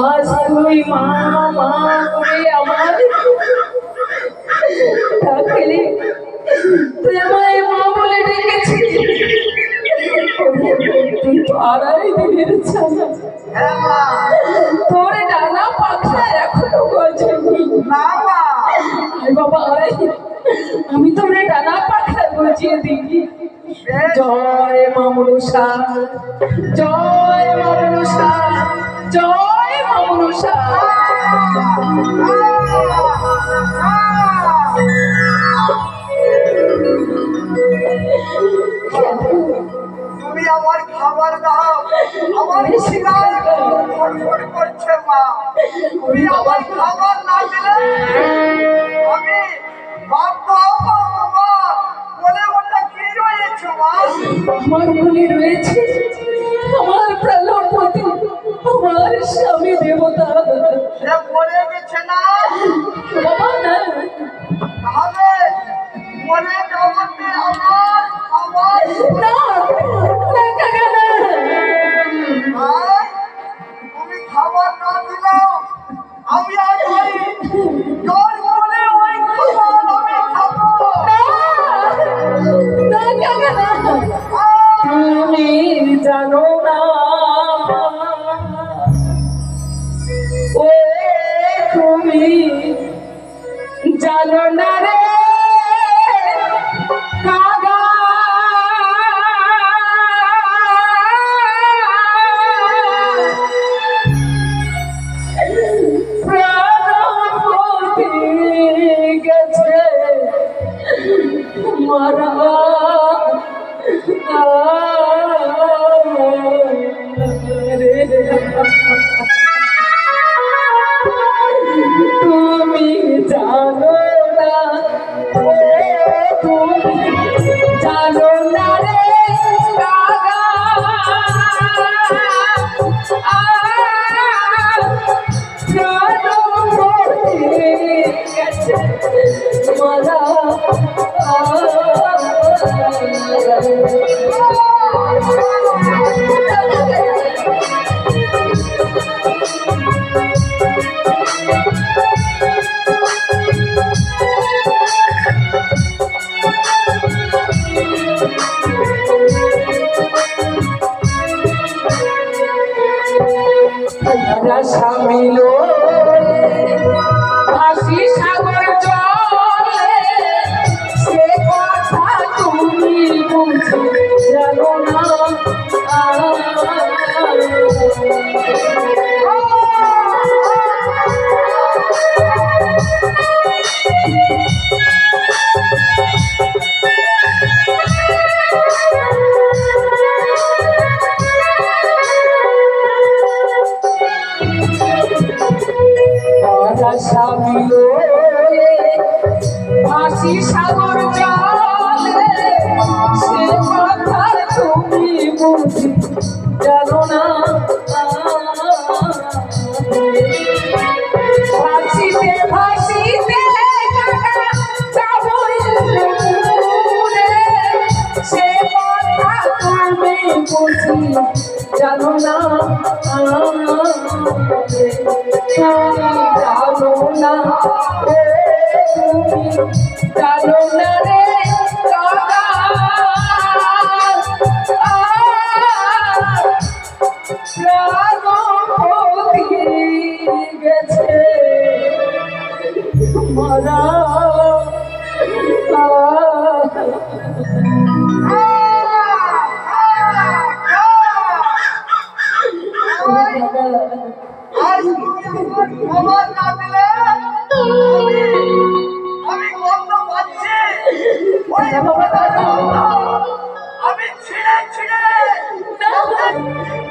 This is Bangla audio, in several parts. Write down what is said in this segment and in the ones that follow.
আজ তুই মা মা করে আমার ডাকলি, তুই আমায় মা বলে ডেকেছিস, তুই পাড়ায় দিনের ছানা, তোর ডানা পাখা এখনো গজেনি। বাবা আমি তোর ডানা পাখা গজিয়ে দিই। জয় মা মনসা, জয় মা মনসা, জয় মা মনসা। তুমি আমার খাবার দাও, আমার শিকার করছে মা। তুমি আমার খাবার না দিলে আমি বলে ওটা কি রয়েছে মা? আমার মনে রয়েছে আমার প্রাণপতি, আমার স্বামী দেবতা। সে মরে গেছে না বাবা? না, তাহলে মরে যাওয়াতে আমার খাবার না, কাকা না। তুমি খাবার না দিলেও আমি আর জোর করে ওই খাবার আমি খাবো না, কাকা না। তুমি জানো না, ও তুমি জানো না রে কাকা, প্রাণপতি গেছে মারা। তুমি জানো না, ও তুমি জানো না রে কাকা, প্রাণপতি গেছে মারা। সামিল ভাসি সাগর জলে, সে কথা তুমি বুঝি জানো না। স্বামী ভাসি সাগর জলে সে কথা তুমি বুঝি জানো না ভাসিতে ভাসিতে সে কথা তুমি বুঝি জানো না জানো না তুমি জানো না রে গেছে মারা আজ তুমি আমার খবর না দিলে আমি গন্ধ পাচ্ছি ওই আমি ছিঁড়ে ছিঁড়ে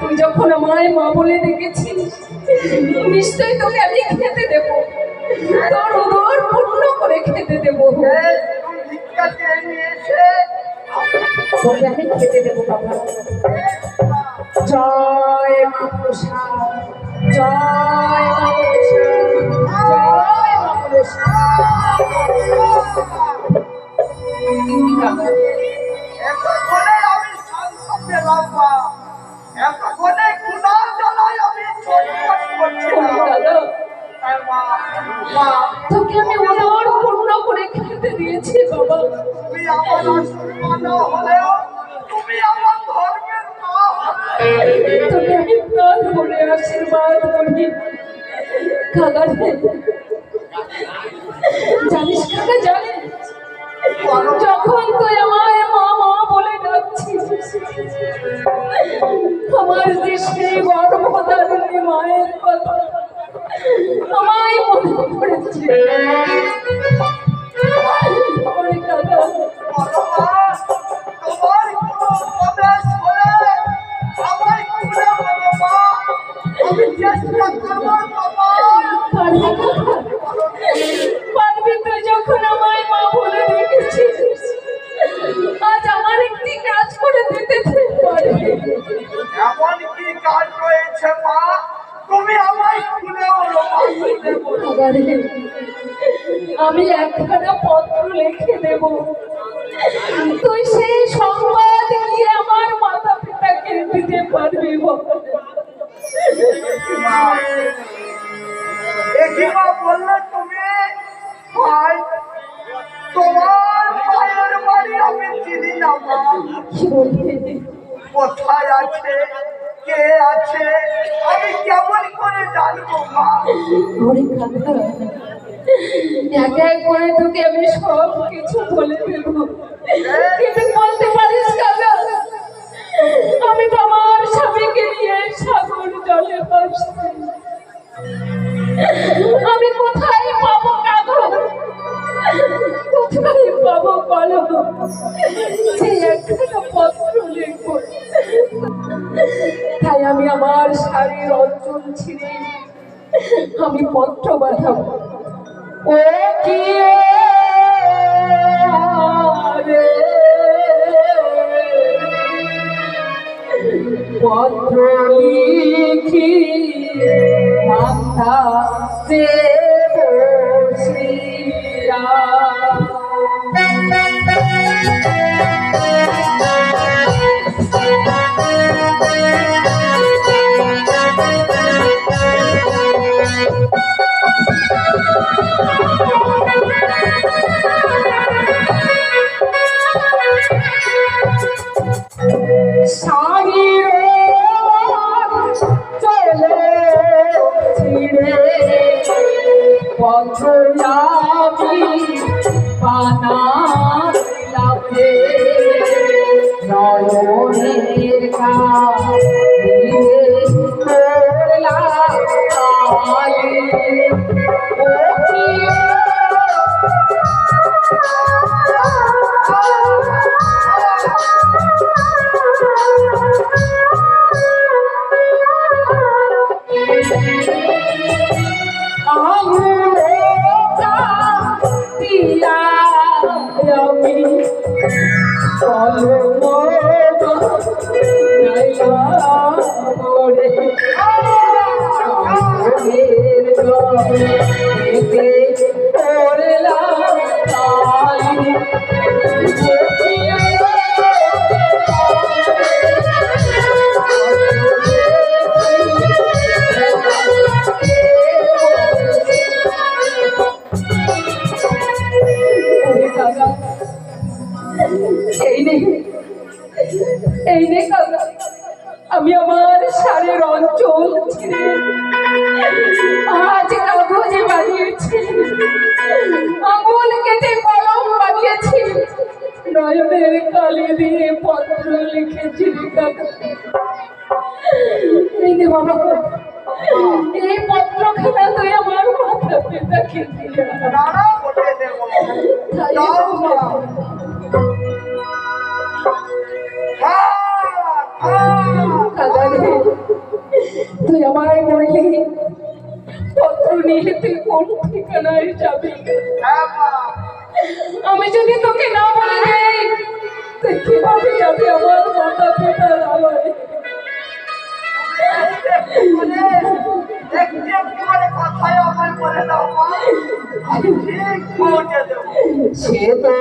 তুই যখন আমায় মা বলে ডেকেছিস নিশ্চয়ই তোকে আমি খেতে দেবো তোর উদর পূর্ণ করে খেতে দেবো ভিক্ষা চেয়ে নিয়ে এসে তোকে আমি খেতে দেবো বাবা জয় মা জয় মা জয় মা এতক্ষণে আমি শান্ত পেলাম মা এতক্ষণে ক্ষুধার জ্বালায় আমি ছটফট করছিলাম মা তোকে আমি উদর পূর্ণ করে খেতে দিয়েছি বাবা তুমি আমার আশীর্বাদ না হলেও তুমি আমার ধর্মের মা তোকে আমি প্রাণ ভরে আশীর্বাদ করি কাকা জানিস কাকা জানিস যখন তুই আমায় মা মা বলে ডাকছিস আমার যে সেই গর্ভধারিণী মায়ের কথা আমায় মনে পড়েছে ওরে কাকা তোমার কোনো উপদেশ হলে আমায় খুলে বলো মা আমি চেষ্টা করবো বাবা পারবি তুই যখন আমায় মা বলে রেখেছিস আজ আমার একটি কাজ করে দিতে পারবি এমন কি কাজ রয়েছে মা তুমি আমায় খুলে বলো মা আমি একখানা পত্র লিখে দেব তুই সেই সংবাদ নিয়ে আমার মাতা পিতাকে দিতে পারবি একই মা বললে তুমি ভাই তোমার মায়ের বাড়ি আমি চিনি না মা কি বলবি কোথায় আছে কে আছে আমি কেমন করে জানবো মা ওরে কাকা এক এক করে তোকে আমি সব কিছু বলে দেব কিন্তু বলতে পারিস কাকা আমি তো আমার স্বামীকে নিয়ে সাগর জলে ভাসছি আমি কোথায় পাবো কাগজ কোথায় পাবো কলম যে একটা পত্র লিখবো তাই আমি আমার শাড়ির অঞ্চল ছিঁড়ে আমি পত্র পাঠাবো ও কি রে পত্র লিখি মাথা যে বসিয়া নয়নের কালা আঙুল চলো এই নে কাকা, আমি আমার শাড়ির অঞ্চল ছিঁড়ে আজ কাগজে বানিয়েছি, আঙুল কেটে কলম বানিয়েছি, নয়নের কালি দিয়ে পত্র লিখেছি রে কাকা। এই নে বাবা, এই পত্রখানা তুই আমার মাথা পিতাকে দিয়ে দাঁড়া বলে দেবো দাও মা তুই আমায় বললি পত্র নিয়ে তুই কোন ঠিকানায় যাবি? আমি যদি তোকে না বলে দেই তুই কিভাবে যাবি আমার মাতা পিতার আলোয়? সে তো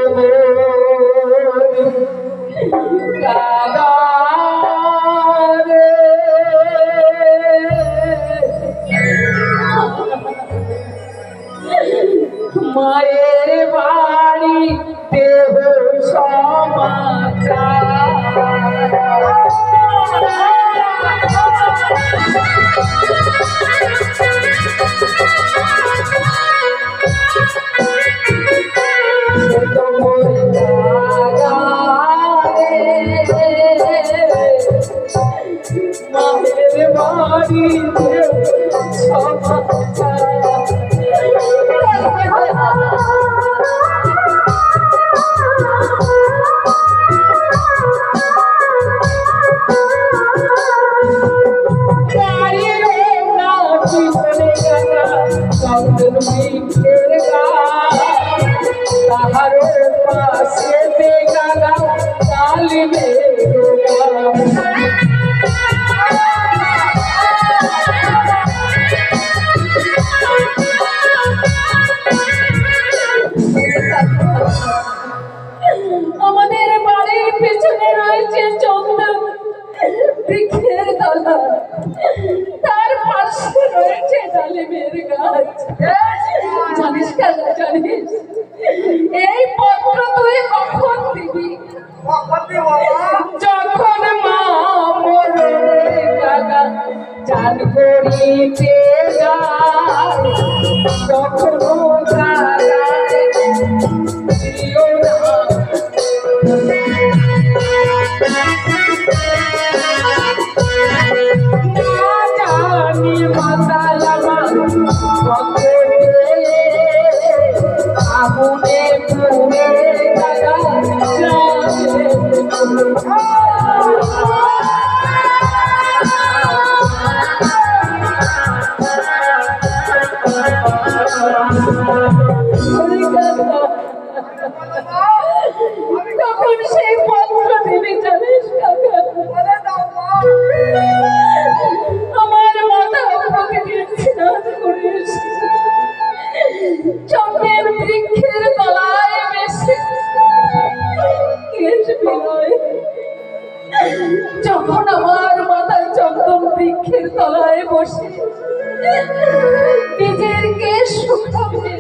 মায়ের বাড়ি দেব মায়ের বাড়ি দেব সমাচার। তাহার পাশে গালা কালি আমাদের বাড়ির পেছনে রয়েছে চন্দন বৃক্ষের তলা, তার পাশে রয়েছে ডালিমের গাছ। জানিস কেন জানিস? এই পত্র তুই কখন দিবি? যখন মা মরে গাগা চান করিতে যায়, তখন আগুনে পুড়ে গাগা তখন সেই পত্র দিবি জানিস কাকা? আমার মাথা প্রকৃতির স্নান করে এসেছে, চন্দ্রের বৃক্ষের তলায় বেশি কেশ বিনয়। যখন আমার মাথায় চন্দন বৃক্ষের তলায় বসে নিজের কেশ শুকাবে,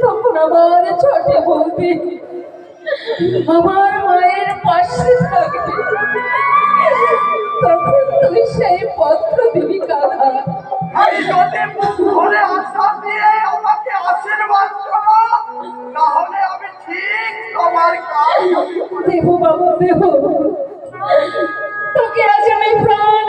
তখন আমার ছোটে বলবি আমার মায়ের পাশে থাকবে, তখন তুই সেই পত্র দিবি কাকা। আমাকে আশীর্বাদ করো, তাহলে আমি ঠিক তোমার কাজ দেব বাবু দেব, তোকে আজ আমি প্রাণ